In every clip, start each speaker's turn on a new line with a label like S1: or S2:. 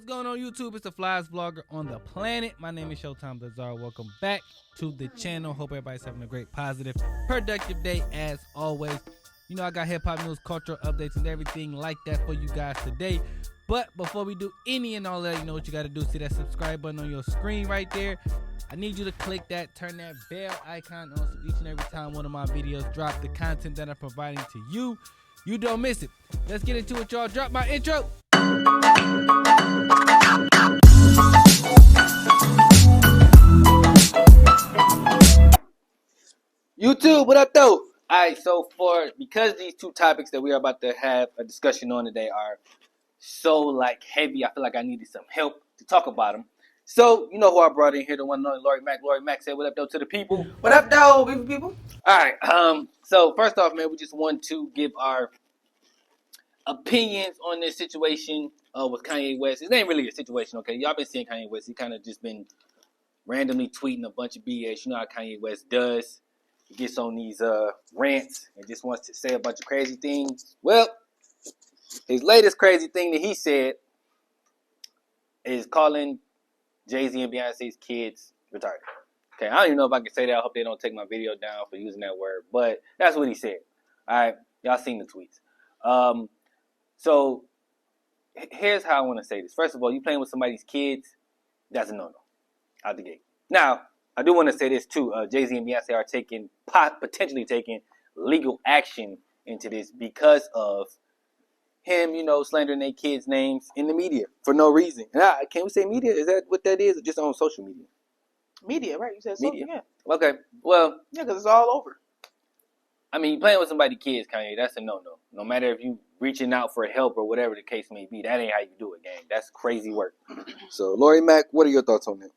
S1: going on YouTube? It's the flyest vlogger on the planet. My name is Showtime Bazaar. Welcome back to the channel. Hope everybody's having a great, positive, productive day as always. You know, I got hip-hop news, cultural updates, and everything like that for you guys today. But before we do any and all that, you know what you got to do. See that subscribe button on your screen right there. I need you to click that, turn that bell icon on so each and every time one of my videos drop, the content that I'm providing to you, you don't miss it. Let's get into it, y'all. Drop my intro. YouTube, what up though? Alright, so because these two topics that we are about to have a discussion on today are so heavy, I feel like I needed some help to talk about them. So, you know who I brought in here, the one and only Lori Mac. Lori Mac said what up though to the people.
S2: What up though, people?
S1: Alright, so first off, man, we just want to give our opinions on this situation with Kanye West. It ain't really a situation, okay? Y'all been seeing Kanye West. He kind of just been randomly tweeting a bunch of BS. You know how Kanye West does. He gets on these rants and just wants to say a bunch of crazy things. Well, his latest crazy thing that he said is calling Jay-Z and Beyonce's kids retarded. Okay, I don't even know if I can say that. I hope they don't take my video down for using that word. But that's what he said. All right, y'all seen the tweets. So here's how I want to say this. First of all, you playing with somebody's kids, that's a no-no out the gate. Now, I do want to say this too. Jay-Z and Beyonce are potentially taking legal action into this because of him, slandering their kids' names in the media for no reason. And can we say media? Is that what that is? Or just on social media?
S2: Media, right? You said social
S1: Media.
S2: Yeah.
S1: Okay. Well,
S2: yeah, because it's all over.
S1: I mean, playing with somebody's kids, Kanye, that's a no-no. No matter if you reaching out for help or whatever the case may be, that ain't how you do it, gang. That's crazy work. So, Lori Mac, what are your thoughts on that?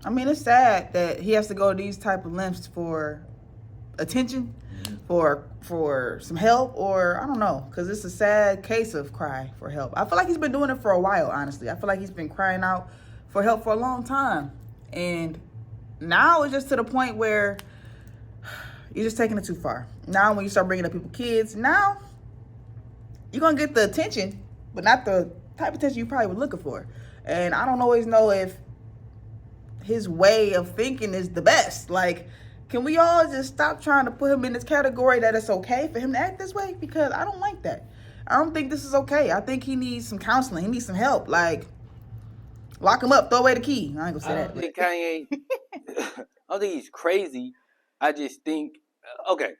S2: I mean, it's sad that he has to go to these type of lengths for attention, for some help, or I don't know, because it's a sad case of cry for help. I feel like he's been doing it for a while, honestly. I feel like he's been crying out for help for a long time. And now it's just to the point where you're just taking it too far. Now when you start bringing up people's kids, now you're going to get the attention, but not the type of attention you probably were looking for. And I don't always know if his way of thinking is the best. Like, can we all just stop trying to put him in this category that it's okay for him to act this way? Because I don't like that. I don't think this is okay. I think he needs some counseling. He needs some help. Like, lock him up, throw away the key. I ain't gonna say that.
S1: I think Kanye, I don't think he's crazy. I just think, okay,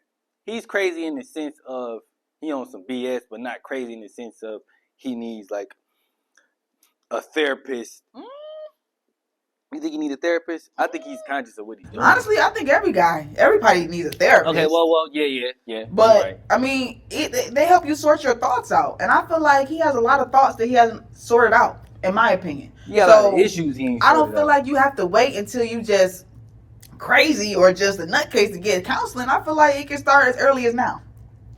S1: he's crazy in the sense of he on some BS, but not crazy in the sense of he needs like a therapist. You think you need a therapist? I think he's conscious of what he's doing.
S2: Honestly, I think everybody needs a therapist.
S1: Okay, well, yeah.
S2: But,
S1: right.
S2: I mean, they help you sort your thoughts out. And I feel like he has a lot of thoughts that he hasn't sorted out, in my opinion.
S1: Yeah, so, a lot of issues he ain't
S2: I don't feel like you have to wait until you just crazy or just a nutcase to get counseling. I feel like it can start as early as now.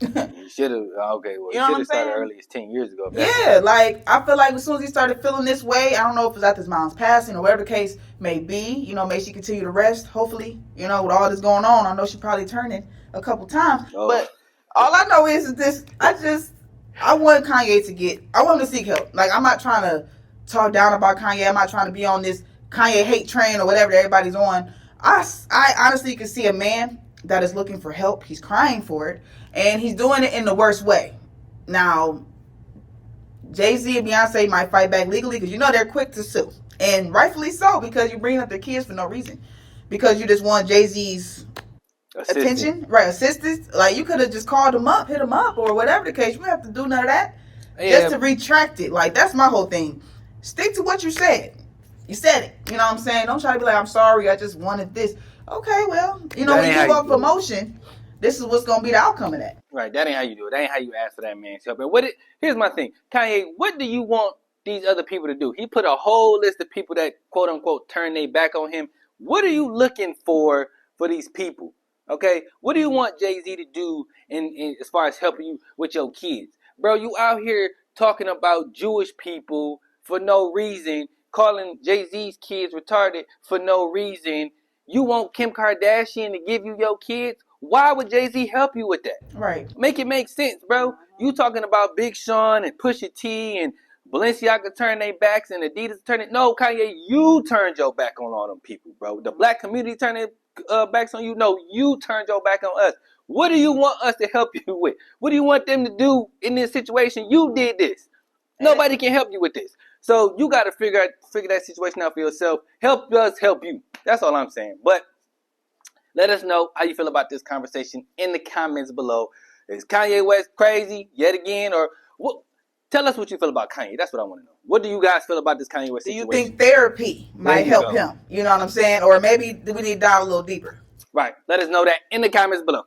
S1: You should have, okay, well,
S2: you know
S1: should have started early as 10 years ago.
S2: Yeah, like, I feel like as soon as he started feeling this way, I don't know if it's after his mom's passing or whatever the case may be, may she continue to rest, hopefully, with all this going on. I know she probably turning a couple times, but all I know is this, I want Kanye I want him to seek help. Like, I'm not trying to talk down about Kanye. I'm not trying to be on this Kanye hate train or whatever that everybody's on. I honestly can see a man that is looking for help. He's crying for it, and he's doing it in the worst way. Now, Jay-Z and Beyonce might fight back legally because they're quick to sue, and rightfully so, because you bring up their kids for no reason, because you just want Jay-Z's attention, right? Assistance. Like, you could have just called him up, hit him up, or whatever the case. You don't have to do none of that. Just to retract it. Like, that's my whole thing. Stick to what you said. You said it. You know what I'm saying? Don't try to be like, I'm sorry, I just wanted this. Okay, well, when you give up emotion, this is what's going to be the outcome of that.
S1: Right, that ain't how you do it. That ain't how you ask for that man's help. And here's my thing. Kanye, what do you want these other people to do? He put a whole list of people that, quote unquote, turn their back on him. What are you looking for these people? Okay? What do you want Jay-Z to do in as far as helping you with your kids? Bro, you out here talking about Jewish people for no reason, calling Jay-Z's kids retarded for no reason. You want Kim Kardashian to give you your kids? Why would Jay-Z help you with that?
S2: Right.
S1: Make it make sense, bro. You talking about Big Sean and Pusha T and Balenciaga turned their backs and Adidas turned it. No, Kanye, you turned your back on all them people, bro. The black community turned their backs on you. No, you turned your back on us. What do you want us to help you with? What do you want them to do in this situation? You did this. Nobody can help you with this. So you got to figure that situation out for yourself. Help us help you. That's all I'm saying. But let us know how you feel about this conversation in the comments below. Is Kanye West crazy yet again? Or what? Tell us what you feel about Kanye. That's what I want to know. What do you guys feel about this Kanye West situation?
S2: Do you think therapy might help him? You know what I'm saying? Or maybe we need to dive a little deeper?
S1: Right. Let us know that in the comments below.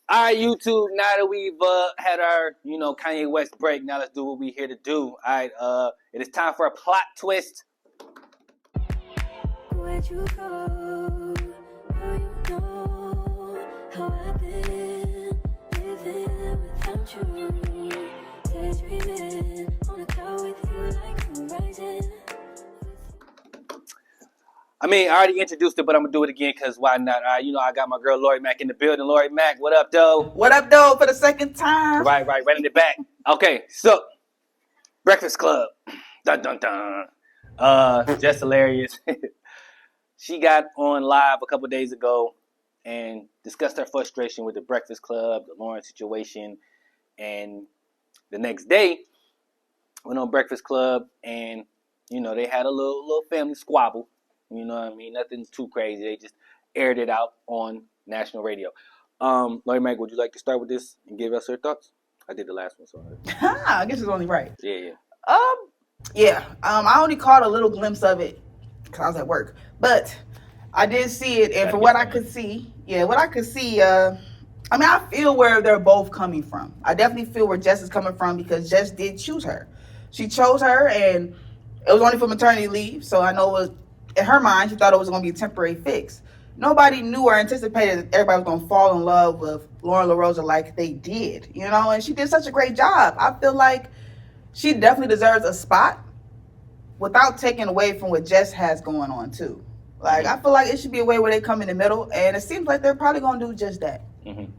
S1: All right, YouTube, now that we've had our, Kanye West break, now let's do what we're here to do. All right, it is time for a plot twist. Where'd you go? Oh, you know how I've been living without you. Daydreaming on a cloud with you like I'm rising. I mean, I already introduced it, but I'm going to do it again because why not? All right, I got my girl Lori Mack in the building. Lori Mack, what up, though?
S2: What up, though, for the second time?
S1: Right, running it back. Okay, so, Breakfast Club. Dun, dun, dun. Jess hilarious. She got on live a couple days ago and discussed her frustration with the Breakfast Club, the Lauren situation, and the next day went on Breakfast Club and, they had a little family squabble. You know what I mean? Nothing too crazy. They just aired it out on national radio. Lori Mack, would you like to start with this and give us your thoughts? I did the last one, so
S2: I guess it's only right.
S1: Yeah.
S2: I only caught a little glimpse of it because I was at work, but I did see it, and from what I could see, I feel where they're both coming from. I definitely feel where Jess is coming from because Jess did choose her. She chose her, and it was only for maternity leave, so I know it was. In her mind, she thought it was going to be a temporary fix. Nobody knew or anticipated that everybody was going to fall in love with Lauren LaRosa like they did, and she did such a great job. I feel like she definitely deserves a spot without taking away from what Jess has going on, too. Like, I feel like it should be a way where they come in the middle, and it seems like they're probably going to do just that.
S1: Mm-hmm.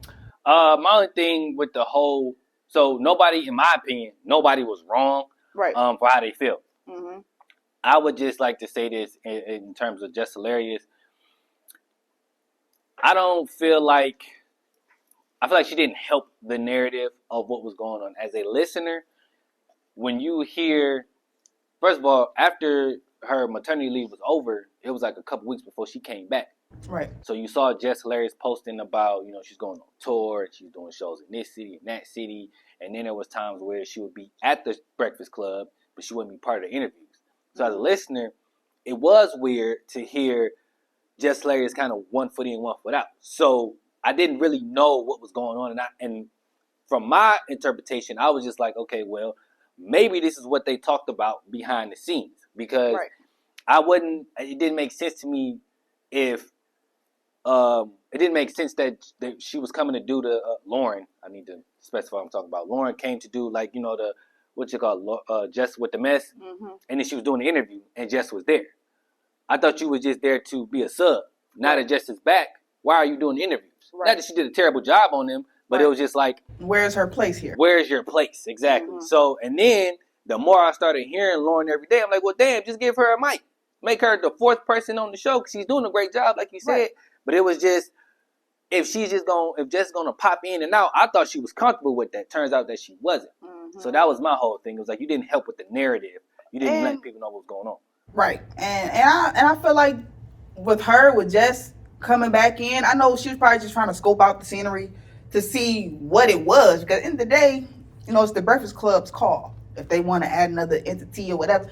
S1: My only thing with the whole, so nobody, in my opinion, nobody was wrong for how they feel. Mm-hmm. I would just like to say this in terms of Just Hilarious. I feel like she didn't help the narrative of what was going on. As a listener, when you hear, first of all, after her maternity leave was over, it was like a couple weeks before she came back.
S2: Right.
S1: So you saw Jess Hilarious posting about, she's going on tour, and she's doing shows in this city and that city. And then there was times where she would be at the Breakfast Club, but she wouldn't be part of the interviews. So as a listener, it was weird to hear Jess Hilarious kind of 1 foot in, 1 foot out. So I didn't really know what was going on. And from my interpretation, I was just like, okay, well, maybe this is what they talked about behind the scenes. Because it didn't make sense to me if, it didn't make sense that she was coming to do the, Lauren, I need to specify what I'm talking about. Lauren came to do Jess with the mess, and then she was doing the interview, and Jess was there. I thought you was just there to be a sub. Now that Jess is back, why are you doing the interviews? Right. Not that she did a terrible job on them, but it was just like,
S2: where's her place here?
S1: Where's your place? Exactly. Mm-hmm. So, and then the more I started hearing Lauren every day, I'm like, well, damn, just give her a mic. Make her the fourth person on the show because she's doing a great job, like you said. Right. But it was just, if Jess gonna pop in and out, I thought she was comfortable with that. Turns out that she wasn't. Mm-hmm. So that was my whole thing. It was like you didn't help with the narrative. You didn't let people know what was going on.
S2: Right. And I feel like with Jess coming back in, I know she was probably just trying to scope out the scenery to see what it was. Because at the end of the day, it's the Breakfast Club's call. If they want to add another entity or whatever,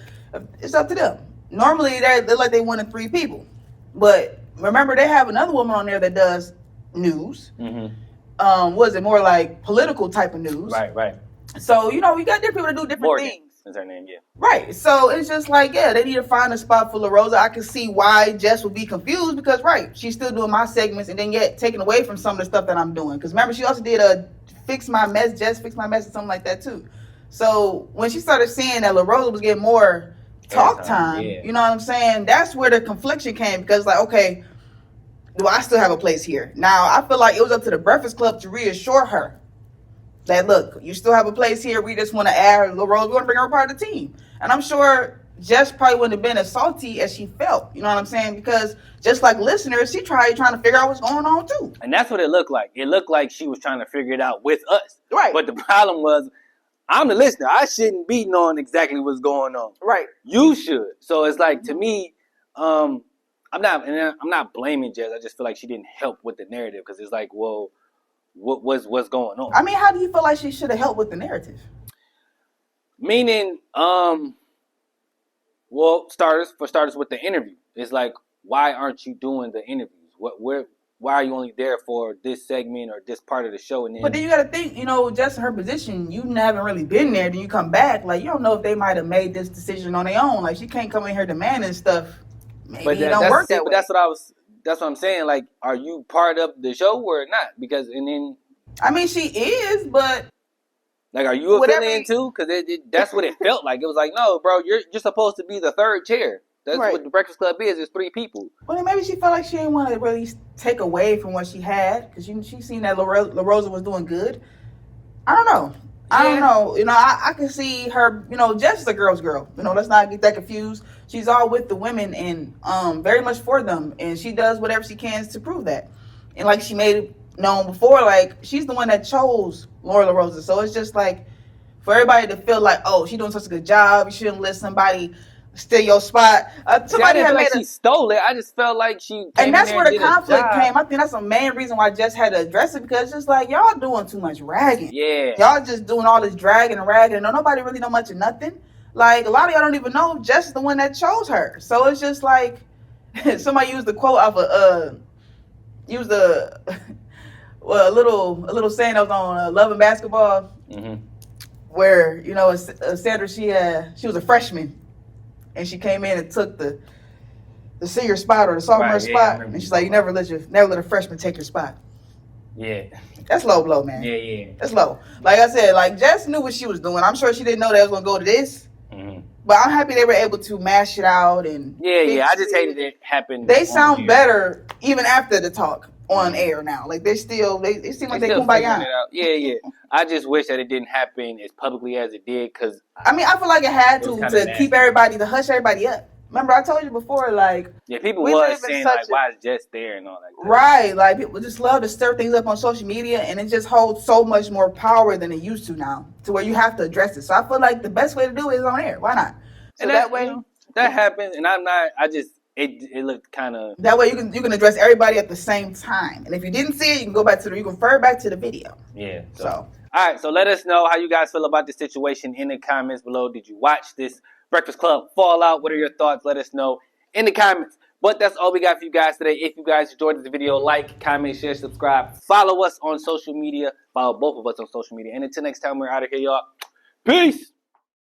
S2: it's up to them. Normally they're like they wanted 3 people, but remember they have another woman on there that does news. Mm-hmm. Was it more like political type of news?
S1: Right.
S2: So you got different people that do different things.
S1: Is her name? Yeah.
S2: Right. So it's just like they need to find a spot for LaRosa. I can see why Jess would be confused because she's still doing my segments and then yet taking away from some of the stuff that I'm doing. Because remember she also did a Fix My Mess, Jess Fix My Mess, or something like that too. So when she started seeing that LaRosa was getting more talk time, you know what I'm saying? That's where the confliction came because okay, do I still have a place here? Now I feel like it was up to the Breakfast Club to reassure her That look, you still have a place here. We just want to add her, Lil Rose. We want to bring her part of the team. And I'm sure Jess probably wouldn't have been as salty as she felt. You know what I'm saying? Because just like listeners, she trying to figure out what's going on too.
S1: And that's what it looked like. It looked like she was trying to figure it out with us.
S2: Right.
S1: But the problem was, I'm the listener. I shouldn't be knowing exactly what's going on.
S2: Right.
S1: You should. So it's like, to me, I'm not blaming Jess. I just feel like she didn't help with the narrative, because it's like, well, what's going on?
S2: I mean, how do you feel like she should have helped with the narrative?
S1: Meaning, well, starters with the interview. It's like, why aren't you doing the interviews? Why are you only there for this segment or this part of the show? And then,
S2: but then you got to think, just in her position, you haven't really been there. Then you come back, like, you don't know if they might have made this decision on their own. Like, she can't come in here demanding stuff. Maybe it don't work that way.
S1: That's what I'm saying. Like, are you part of the show or not? Because, and then,
S2: I mean, she is, but
S1: like, are you affiliated too? Because that's what it felt like. It was like, no, bro, you're supposed to be the third chair. That's right. What the Breakfast Club is. There's 3 people.
S2: Well, then maybe she felt like she didn't want to really take away from what she had, because she seen that La Rosa was doing good. I don't know. Yeah. I don't know. I can see her. Jess is a girl's girl. Let's not get that confused. She's all with the women and very much for them, and she does whatever she can to prove that. And like she made it known before, like, she's the one that chose Laura La Rosa. So it's just like, for everybody to feel like, oh, she's doing such a good job, you shouldn't let somebody steal your spot. Somebody had made
S1: she stole it. I just felt like she came
S2: and that's
S1: in
S2: where the conflict came. I think that's the main reason why Jess had to address it, because it's just like, y'all doing too much ragging.
S1: Yeah.
S2: Y'all just doing all this dragging and ragging, and nobody really know much of nothing. Like, a lot of y'all don't even know Jess is the one that chose her. So it's just like, somebody used the quote off of a little saying that was on Love and Basketball, where Sandra, she was a freshman, and she came in and took the senior spot or the sophomore spot, and she's like, you never let a freshman take your spot.
S1: Yeah,
S2: that's low blow, man.
S1: Yeah,
S2: that's low. Like I said, like, Jess knew what she was doing. I'm sure she didn't know that it was gonna go to this. But I'm happy they were able to mash it out and
S1: I just hated it happened.
S2: They sound better even after the talk on air now. Like, they seem like they kumbaya.
S1: Yeah. I just wish that it didn't happen as publicly as it did, because
S2: I feel like it had to keep everybody, to hush everybody up. Remember, I told you before, like,
S1: people was saying like, why is Jess there and all that.
S2: Right, like, people just love to stir things up on social media, and it just holds so much more power than it used to now, to where you have to address it. So I feel like the best way to do it is on air. Why not? So
S1: and that way, that happens, and I'm not. I just it looked kind of
S2: that way. You can address everybody at the same time, and if you didn't see it, you can go back to you can refer back to the video.
S1: Yeah.
S2: So
S1: all right. So let us know how you guys feel about this situation in the comments below. Did you watch this Breakfast Club fallout? What are your thoughts? Let us know in the comments. But that's all we got for you guys today. If you guys enjoyed this video, like, comment, share, subscribe. Follow us on social media. Follow both of us on social media. And until next time, we're out of here, y'all. Peace.